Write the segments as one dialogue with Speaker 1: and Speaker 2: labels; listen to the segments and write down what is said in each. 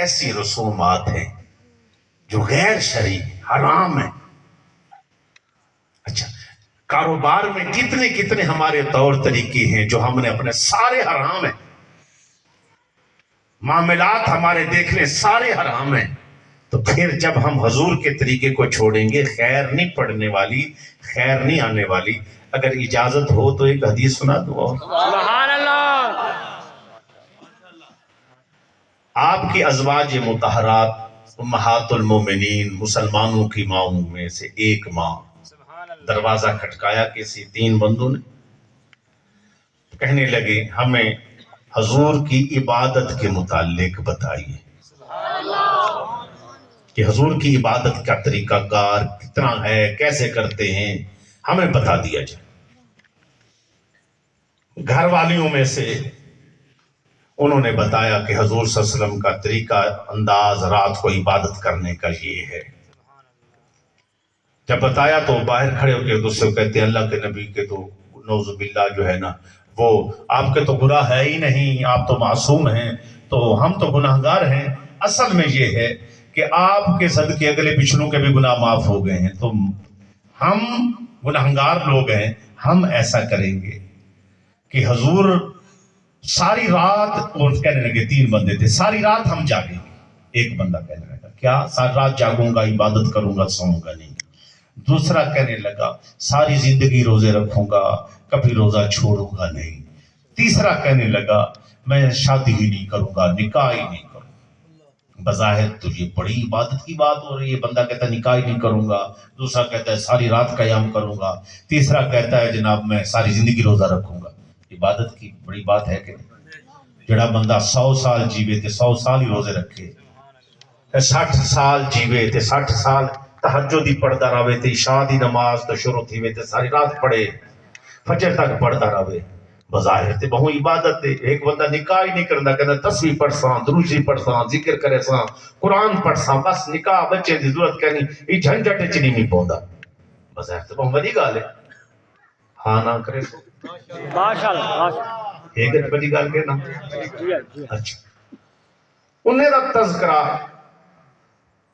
Speaker 1: ایسی رسومات ہیں جو غیر شرعی حرام ہیں. اچھا، کاروبار میں کتنے کتنے ہمارے طور طریقے ہیں جو ہم نے اپنے سارے حرام ہیں. معاملات ہمارے دیکھنے سارے حرام ہیں. تو پھر جب ہم حضور کے طریقے کو چھوڑیں گے خیر نہیں پڑنے والی، خیر نہیں آنے والی. اگر اجازت ہو تو ایک حدیث سنا دو.
Speaker 2: سبحان اللہ.
Speaker 1: آپ کی ازواج مطہرات امہات المومنین مسلمانوں کی ماؤں میں سے ایک ماں دروازہ کھٹکایا کسی 3 بندوں نے. کہنے لگے ہمیں حضور کی عبادت کے متعلق بتائیے کہ حضور کی عبادت کا طریقہ کار کتنا ہے، کیسے کرتے ہیں، ہمیں بتا دیا جائے. گھر والیوں میں سے انہوں نے بتایا کہ حضور صلی اللہ علیہ وسلم کا طریقہ انداز رات کو عبادت کرنے کا یہ ہے. جب بتایا تو باہر کھڑے ہو کے دوسرے کہتے ہیں اللہ کے نبی کے تو نعوذ باللہ جو ہے نا وہ آپ کے تو گناہ ہے ہی نہیں، آپ تو معصوم ہیں، تو ہم تو گناہگار ہیں. اصل میں یہ ہے کہ آپ کے صدقے اگلے پچھلوں کے بھی گناہ معاف ہو گئے ہیں، تو ہم گناہگار لوگ ہیں. ہم ایسا کریں گے کہ حضور ساری رات، اور کہنے لگے 3 بندے تھے، ساری رات ہم جاگیں گے. ایک بندہ کہنے لگا کیا ساری رات جاگوں گا، عبادت کروں گا، سوؤں گا نہیں. دوسرا کہنے لگا ساری زندگی روزے رکھوں گا، کبھی روزہ چھوڑوں گا نہیں. تیسرا کہنے لگا میں شادی ہی نہیں کروں گا، نکاح ہی نہیں کروں. بظاہر تو یہ بڑی عبادت کی بات ہو رہی ہے. بندہ کہتا ہے نکاح ہی نہیں کروں گا، دوسرا کہتا ہے ساری رات قیام کروں گا، تیسرا کہتا ہے جناب میں ساری زندگی روزہ رکھوں گا. عبادت کی بڑی بات ہے کہ جڑا بندہ 100 سال جیوے تے 100 سال ہی روزے رکھے، 60 سال جیوے تے 60 سال تہجد ہی پڑھتا رہے تے عشاء دی نماز تو شروع تھی وے تے ساری رات پڑھے، فجر تک پڑھتا رہے. بظاہر تے بہو عبادت تے. ایک بندہ نکاح ہی نہیں کرتا، کہتا تسبیح پڑھ ساں، درود شریف پڑھ ساں، ذکر کرے ساں، قرآن پڑھ ساں، بس نکاح بچے دی ضرورت کہنی یہ جھنجٹ وچ نہیں پوندا. بظاہر تے بہت بڑی گل ہے. ہاں نہ کرے تو
Speaker 2: ماشاءاللہ.
Speaker 1: ایک بڑی گل کہنا. اچھا، انہیں دا تذکرہ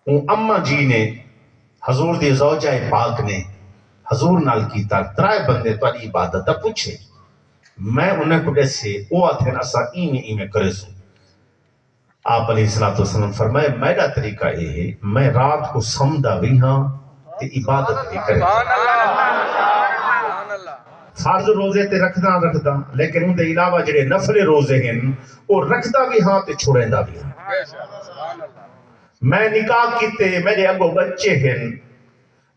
Speaker 1: اماں جی نے حضور دی زوجہ پاک نے حضور نال کیتا. 3 بندے تاری عبادت دا پوچھے. میں انہیں کو ایسے او آتے ہیں اسا ایمیں کرے سو. آپ علیہ السلام فرمائے میرا طریقہ یہ ہے میں رات کو سمدہ بھی ہاں تے عبادت بھی کرے. فرض روزے تے رکھدا لیکن ان دے علاوہ جڑے نفل روزے ہیں وہ رکھدا بھی ہاں تے چھوڑیندا بھی ہاں. میں نکاح کیتے میرے اگو بچے ہیں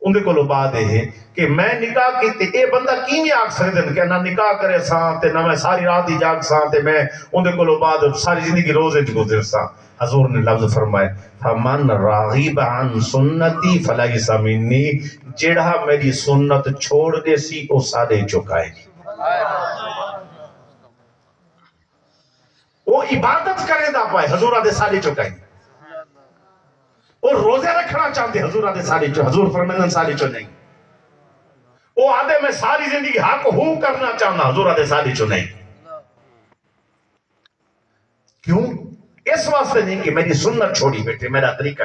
Speaker 1: ان دے کولو بعد ہے کہ میں نکاح کیتے اے بندہ کیویں آکھ سکدے کہ نہ نکاح کرے ساں تے نہ میں ساری رات ہی جاگ ساں تے میں ان دے کولو بعد ساری زندگی روزے وچ گزر ساں. حضور نے لفظ فرمائے فمن راغب عن سنتی فلیس منی، جڑا میری سنت چھوڑ دے سی او سارے چکائے گی. وہ عبادت کرے دا پائے حضور دے سارے چکائے گی. اور روزے رکھنا چاہتے حضور آدھے ساری چو، حضور فرمیدن ساری چو نہیں. وہ آدھے میں ساری زندگی حق ہوں کرنا چاہنا، حضور آدھے ساری چو نہیں. کیوں؟ اس واسطے نہیں کہ میری سنت چھوڑی بیٹھے میرا طریقہ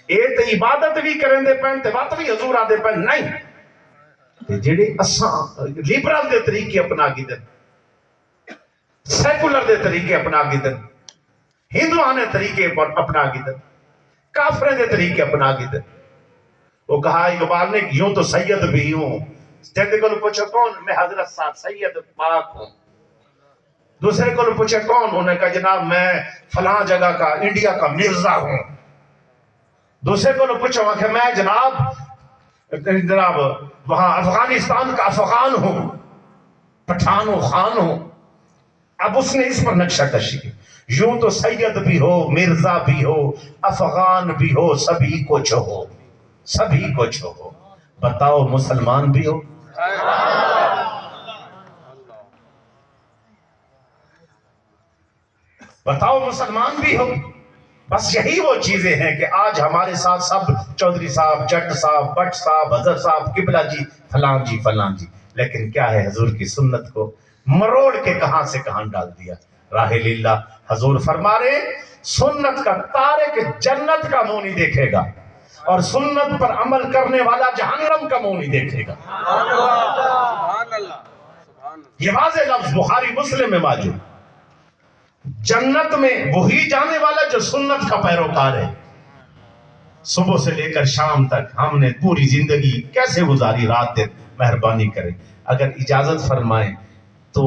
Speaker 1: اے تے عبادت بھی کریں دے پہن تے بات بھی حضور آدھے پہن نہیں. تے جڑے اساں لیبرل دے طریقے اپنا کی دن، سیکولر دے طریقے اپنا کی دن، ہندوانہ طریقے اپنا کی دن، کافرے دے طریقے اپنا کی دے. وہ کہا اقبال نے یوں تو سید بھی ہوں. جیسے کو پوچھو کون؟ میں حضرت صاحب سید پاک ہوں. دوسرے کو پوچھے کون؟ انہوں نے کہا جناب میں فلاں جگہ کا انڈیا کا مرزا ہوں. دوسرے کو پوچھو کہ میں جناب وہاں افغانستان کا افغان ہوں، پٹھان و خان ہوں. اب اس نے اس پر نقشہ کشی کی. یوں تو سید بھی ہو، مرزا بھی ہو، افغان بھی ہو، سبھی کچھ ہو، سبھی کچھ ہو. بتاؤ مسلمان بھی ہو. بتاؤ مسلمان بھی ہو. بس یہی وہ چیزیں ہیں کہ آج ہمارے ساتھ سب چودھری صاحب، جٹ صاحب، بٹ صاحب، حضر صاحب، قبلہ جی، فلان جی، فلان جی. لیکن کیا ہے حضور کی سنت کو مروڑ کے کہاں سے کہاں ڈال دیا. راہ للہ. حضور فرما رہے سنت کا تارک جنت کا منہ نہیں دیکھے گا اور سنت پر عمل کرنے والا جہنم کا منہ نہیں دیکھے گا. یہ واضح لفظ بخاری مسلم میں موجود. جنت میں وہی جانے والا جو سنت کا پیروکار ہے. صبح سے لے کر شام تک ہم نے پوری زندگی کیسے گزاری رات دن, مہربانی کریں اگر اجازت فرمائیں تو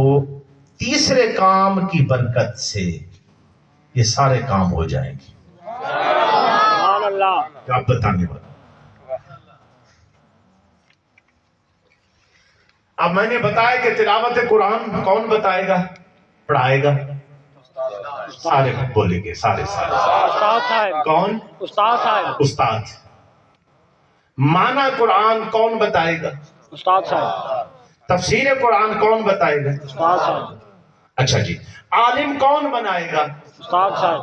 Speaker 1: تیسرے کام کی برکت سے یہ سارے کام ہو جائیں گے.
Speaker 2: سبحان اللہ.
Speaker 1: آپ بتانے والا. اب میں نے بتایا کہ تلاوت قرآن کون بتائے گا, پڑھائے گا؟ سارے بولیں گے, سارے
Speaker 2: استاد صاحب.
Speaker 1: کون؟
Speaker 2: استاد صاحب.
Speaker 1: استاد. معنی قرآن کون بتائے گا؟
Speaker 2: استاد صاحب.
Speaker 1: تفسیر قرآن کون بتائے گا؟
Speaker 2: استاد صاحب.
Speaker 1: اچھا جی. عالم کون بنائے گا؟
Speaker 2: استاد صاحب.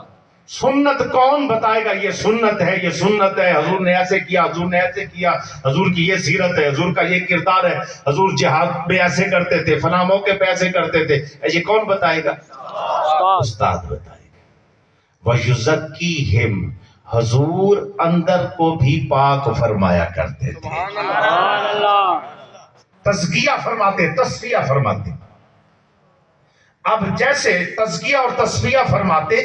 Speaker 1: سنت کون بتائے گا یہ سنت ہے, یہ سنت ہے, حضور نے ایسے کیا, حضور نے ایسے کیا, حضور کی یہ سیرت ہے, حضور کا یہ کردار ہے, حضور جہاد میں ایسے کرتے تھے, فلاں موقع پہ ایسے کرتے تھے, یہ کون بتائے گا؟ استاد بتائے گا. وَيُزَكِّيهِمْ, حضور اندر کو بھی پاک فرمایا کرتے تھے.
Speaker 2: سبحان اللہ.
Speaker 1: تزکیہ فرماتے, تصفیہ فرماتے. اب جیسے تزکیہ اور تصفیہ فرماتے,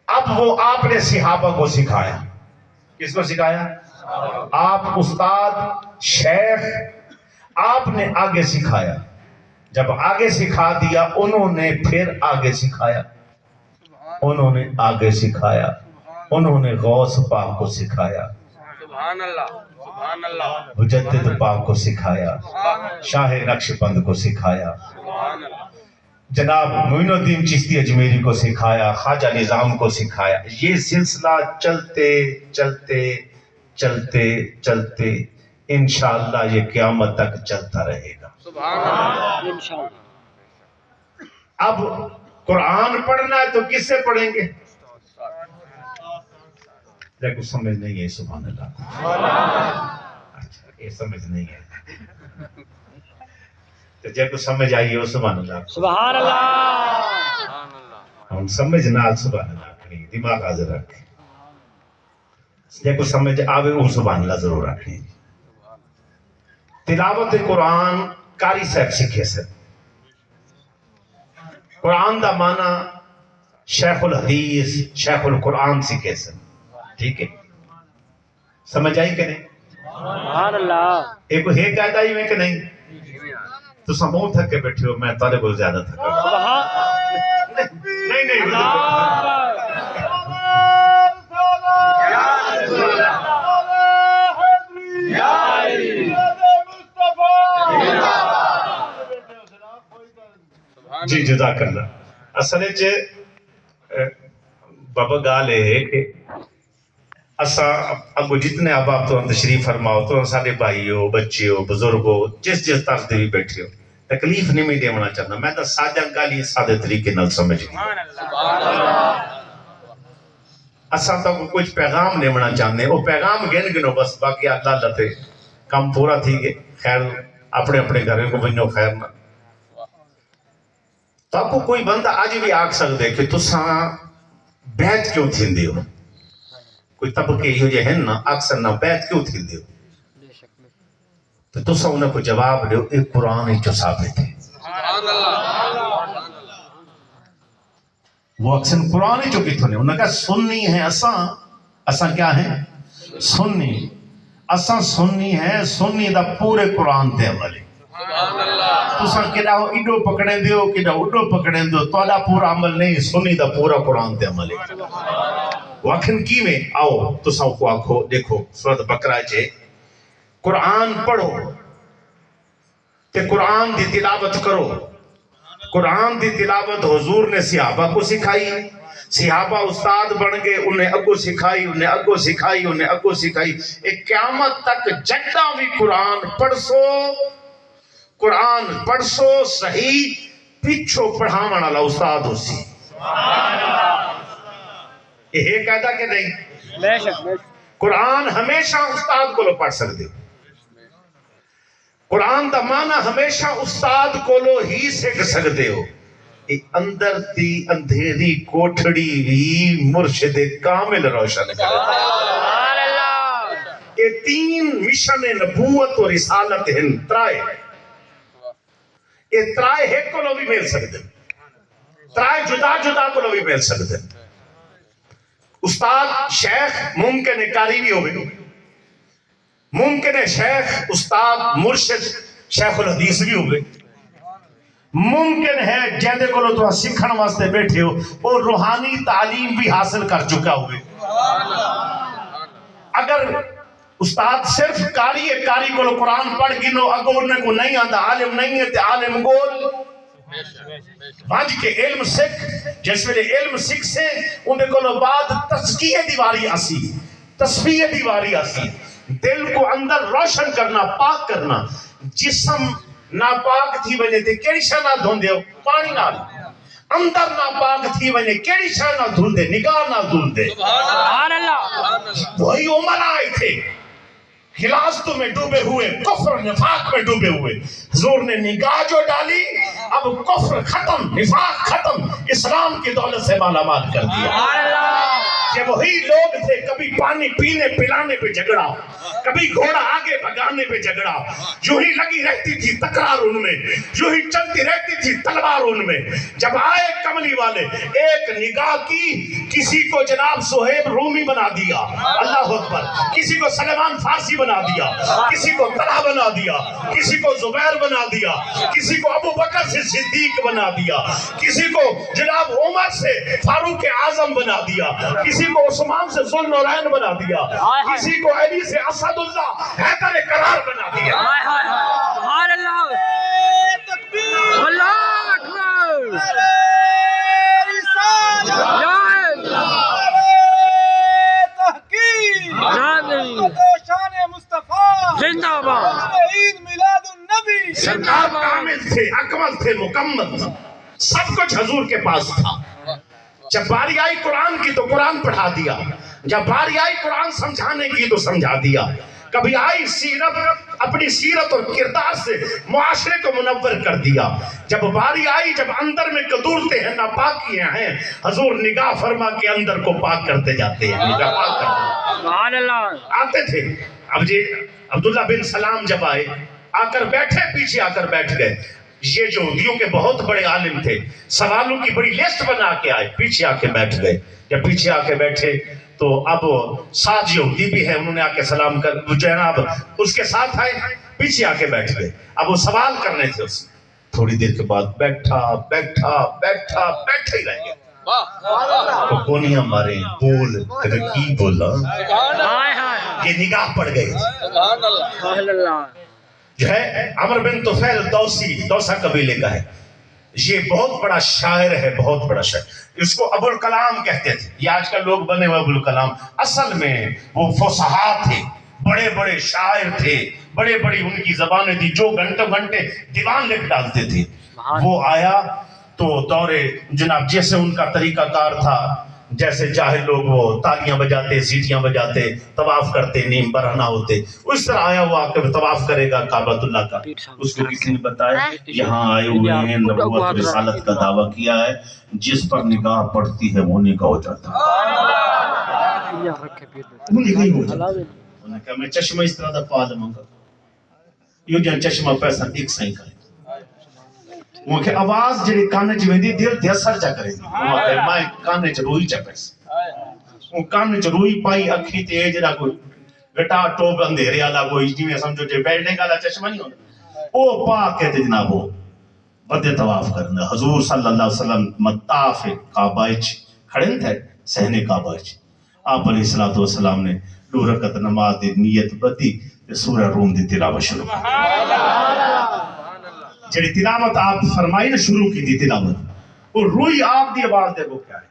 Speaker 1: اب وہ آپ نے صحابہ کو سکھایا. کس کو سکھایا؟ آپ استاد, شیخ, آپ نے آگے سکھایا. جب آگے سکھا دیا انہوں نے پھر آگے سکھایا, انہوں نے آگے سکھایا, انہوں نے غوث پاک کو سکھایا,
Speaker 3: سبحان اللہ, سبحان اللہ,
Speaker 1: مجدد پاک کو سکھایا, شاہ نقش بند کو سکھایا,
Speaker 3: سبحان اللہ,
Speaker 1: جناب معین الدین چشتی اجمیری کو سکھایا, خواجہ نظام کو سکھایا. یہ سلسلہ چلتے چلتے چلتے چلتے انشاءاللہ یہ قیامت تک چلتا رہے گا.
Speaker 3: سبحان اللہ,
Speaker 2: انشاءاللہ.
Speaker 1: اب قرآن پڑھنا ہے تو کس سے پڑھیں گے؟ کچھ سمجھ نہیں ہے. سبحان اللہ. اچھا یہ سمجھ نہیں ہے تو جب کچھ سمجھ آئی ہو سبحان اللہ.
Speaker 2: سبحان اللہ.
Speaker 3: سبحان اللہ,
Speaker 1: ہم سمجھنا سبحان اللہ کریں, دماغ حاضر رکھیں. جب کچھ سمجھ آوے وہ سبحان اللہ ضرور رکھیں. تلاوت قرآن قاری صاحب سکھے سن. قرآن دا معنی شیخ الحدیث, شیخ القرآن سکھے سن. ٹھیک ہے, سمجھ آئی کہ نہیں؟
Speaker 2: سبحان اللہ.
Speaker 1: ایک ہے قاعدہ ہی میں کہ نہیں؟ تو سب بہت تھک کے بیٹھے ہو, میں تارے کو زیادہ تھکا.
Speaker 2: سبحان
Speaker 1: نہیں نہیں
Speaker 2: اللہ.
Speaker 1: جی جزاک اللہ. اصل بابا گال ہے کہ اسا اگو جتنے آپ تو تشریف فرماؤ تو سارے بھائی ہو, بچے ہو, بزرگ ہو, جس طرف سے بھی بیٹھے ہو, تکلیف نہیں میں دینا چاہتا. میں تو سادہ گالی سادے طریقے نال سمجھ گیا.
Speaker 3: سبحان اللہ,
Speaker 1: اسا تو کچھ پیغام دینا چاہتے ہیں, وہ پیغام گن گنو بس, باقی اللہ اللہ تے کام پورا تھی گئے. خیر اپنے اپنے گھروں کو بنو خیر نہ. تو آپ کو کوئی بندہ آج بھی آکھ سکتے کہ تساں بیعت کیوں تھیندے ہو؟ کوئی طبقے یہ ہیں نا اکثر نہ بیعت کیوں تھیندے ہو؟ تو تساں انہیں کو جواب دیو ایک قرآن ہی جو ثابت ہے.
Speaker 3: سبحان اللہ,
Speaker 1: وہ اکثر قرآن ہی جو کتنے انہوں نے کہا سنی ہیں اساں کیا ہیں؟ سنی. اساں سنی ہیں, سنی دا پورے قرآن تے عمل ہے.
Speaker 3: سبحان اللہ,
Speaker 1: تساں کدھا ایڈو پکڑیں دیو کدھا اڈو پکڑیں دیو, تہاڈا پورا عمل نہیں, سنی دا پورا قرآن تے عمل ہے. وہ آکھن کی میں آؤ تساں کو آکھو دیکھو سورۃ بقرہ چے قرآن پڑھو تے قرآن دی تلاوت کرو. قرآن دی تلاوت حضور نے صحابہ کو سکھائی, صحابہ استاد بن گئے, انہیں اگو سکھائی, انہیں اگو سکھائی, انہیں اگو سکھائی. ایک قیامت تک جڈا بھی قرآن پڑھسو صحیح پیچھو پڑھاون والا استاد ہو سی. یہ قاعدہ کہ نہیں؟
Speaker 2: بے شک, بے شک.
Speaker 1: قرآن ہمیشہ استاد کو لو پڑھ سکتے ہو. قرآن دا معنی ہمیشہ استاد کو لو ہی سکھ سکتے ہو. اندر دی اندھیری کوٹھڑی ہی مرشد کامل روشن کرے
Speaker 2: سبحان اللہ
Speaker 1: کہ 3 مشن نبوت و رسالت ہیں ترائے یہ ترائے ایک کو بھی مل سکتے ترائے جدا جدا کو بھی مل سکتے استاد شیخ ممکن ہے قاری بھی ہوئے ممکن ہے شیخ استاد مرشد شیخ الحدیث بھی ہوئے ممکن ہے جیدے کو لو تو سکھن واسطے بیٹھے ہو اور روحانی تعلیم بھی حاصل کر چکا ہوئے اگر استاد صرف قاری ہے قاری کو لو قرآن پڑھ گنو اگورنے کو نہیں آتا عالم نہیں ہے تے عالم گول وانج کے علم سکھ جس میں علم سکھ سے انہیں کو لو بعد تزکیہ دیواری آسی تصفیہ دیواری آسی دل کو اندر روشن کرنا پاک کرنا جسم ناپاک تھی وجہ تے کیڑی شاہ نہ دھون دے پانی نال اندر ناپاک تھی وجہ کیڑی شاہ نہ دھون دے نگاہ نہ دھون دے
Speaker 2: سبحان اللہ
Speaker 1: وہی عمر آئے تھے خلاصتوں میں ڈوبے ہوئے کفر نفاق میں ڈوبے ہوئے حضور نے نگاہ جو ڈالی اب کفر ختم نفاق ختم اسلام کی دولت سے مالا مال کر دیا
Speaker 2: سبحان اللہ
Speaker 1: کہ وہی لوگ تھے کبھی پانی پینے پلانے پہ جھگڑا کبھی گھوڑا آگے بھگانے پہ جھگڑا یوں ہی لگی رہتی تھی تکرار ان میں یوں ہی چلتی رہتی تھی تلوار ان میں جب آئے کملی والے ایک نگاہ کی کسی کو جناب سہیب رومی بنا دیا اللہ اکبر کسی کو سلیمان فارسی بنا دیا کسی کو طلحہ بنا دیا کسی کو زبیر بنا دیا کسی کو ابو بکر سے صدیق بنا دیا کسی کو جناب عمر سے فاروق اعظم بنا دیا کسی کو عثمان سے ذوالنورین بنا دیا کسی کو علی سے اسد اللہ حیدر قرار بنا دیا
Speaker 2: ہائے ہائے ہائے سبحان اللہ تکبیر اللہ اکبر زندہ باد
Speaker 1: سرکار کامل تھے اکمل تھے مکمل تھا سب کچھ حضور کے پاس تھا جب باری آئی قرآن کی تو قرآن پڑھا دیا جب باری آئی قرآن سمجھانے کی تو سمجھا دیا کبھی آئی سیرت اپنی سیرت اور کردار سے معاشرے کو منور کر دیا جب باری آئی جب اندر میں قدورتے ہیں ناپاکیاں ہیں حضور نگاہ فرما کے اندر کو پاک کرتے جاتے ہیں نگاہ پاک کرتے ہیں
Speaker 2: سبحان اللہ
Speaker 1: آتے تھے اب جی عبداللہ بن سلام جب آئے آ کر بیٹھے پیچھے آ کر بیٹھ گئے یہ جو یہودیوں کے بہت بڑے عالم تھے سوالوں کی بڑی لسٹ بنا کے آئے پیچھے آ کے بیٹھ گئے جب پیچھے آ کے بیٹھے تو اب 7 یہودی بھی ہیں انہوں نے آ کے سلام کر جناب اس کے ساتھ آئے پیچھے آ کے بیٹھ گئے اب وہ سوال کرنے تھے اس تھوڑی دیر کے بعد بیٹھا بیٹھا بیٹھا بیٹھا ہی رہ گیا تو کونیاں مارے بول کہ کی بولا
Speaker 2: ہائے ہائے
Speaker 1: یہ نگاہ پڑ گئی
Speaker 2: سبحان اللہ
Speaker 1: جو ہے عمر بن طفیل دوسی دوسا قبیلے کا ہے یہ بہت بڑا شاعر ہے بہت بڑا شاعر اس کو ابو الکلام کہتے تھے یہ آج کل لوگ بنے ہوئے ابو الکلام اصل میں وہ فصحا تھے بڑے بڑے شاعر تھے بڑے بڑی ان کی زبانیں تھی جو گھنٹوں گھنٹے دیوان لکھ ڈالتے تھے وہ آیا تو دور جناب جیسے ان کا طریقہ کار تھا جیسے جاہل لوگ وہ تالیاں بجاتے سیٹیاں بجاتے طواف کرتے نیم برہنہ ہوتے اس طرح آیا ہوا کہ طواف کرے گا کعبۃ اللہ کا اس کو کسی نے بتایا یہاں آئے ہوئے ہیں نبوت و رسالت کا دعویٰ کیا ہے جس پر نگاہ پڑتی ہے وہ نگاہ ہو جاتا ہے وہ نگاہ ہی ہو جاتا ہے انہوں نے کہا میں چشمہ اس طرح دا پا لوں گا یہ جان چشمہ پیسہ ایک سائیں کرے وہ کہ آواز جڑی کانے چ ویندی دل تے اثر چا کرے وہ کہ میں کانے چ روئی چا پیس وہ کانے چ روئی پائی اکھی تے جڑا کوئی گٹا ٹوب اندھیرے والا کوئی جویں سمجھو جے بیٹھنے والا چشمہ نہیں ہوندا او پا کے تے جناب وہ بدے طواف کرنا حضور صلی اللہ علیہ وسلم مطاف کعبہ وچ کھڑے تھے صحن کعبہ وچ آپ علیہ الصلوۃ والسلام نے 2 رکعت نماز دی نیت بدی تے سورہ روم دی تلاوت شروع جڑی تلاوت آپ فرمائی نا شروع کی تھی تلاوت اور روئی آپ دی آواز دیکھو کیا ہے